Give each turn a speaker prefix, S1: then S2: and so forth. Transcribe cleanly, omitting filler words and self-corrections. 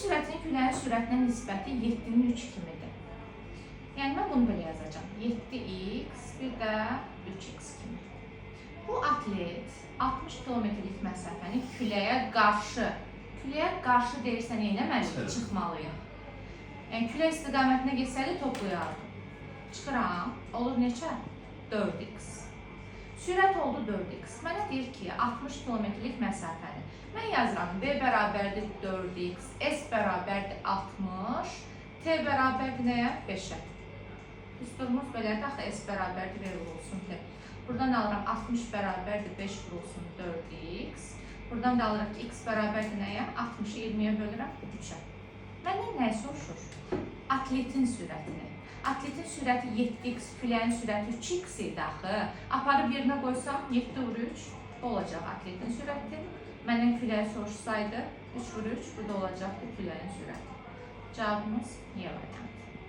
S1: sürətinin küləyin sürətinə nisbəti 7-nin 3 kimidir. Yəni, mən bunu belə yazacağım. 7x, bir də 3x kimi. Bu atlet 60 kilometrlik məsafəni küləyə qarşı deyirsə, nə eləməliyik? Çıxmalıyıq. Yəni, külə istiqamətinə geçsəli toplayardım. Çıxıram, olur neçə? 4x. Sürət oldu 4x. Mənə deyir ki, 60 kilometrlik məsafəni. Mən yazıram, b bərabərdir 4x, s bərabərdir 60, t bərabərdir nəyə? 5-ə. Düsturumuz belədir, axı s bərabərdir v vurulsun t. Buradan alıram 60 bərabərdir 5 vurulsun 4x. Buradan da alırıq ki, x bərabərdir nəyə? 60-ı 20-yə bölürəm 3-ə. Məndən nəyə soruşur? Atletin sürətini. Atletin sürəti 7x, küləyin sürəti 3x idi axı. Aparıb yerinə qoysam 7 vur 3 olacaq atletin sürəti. Məndən küləyi soruşsaydı 3 vur 3 burada olacaqdı küləyin sürəti. Cavabımız Y variantı.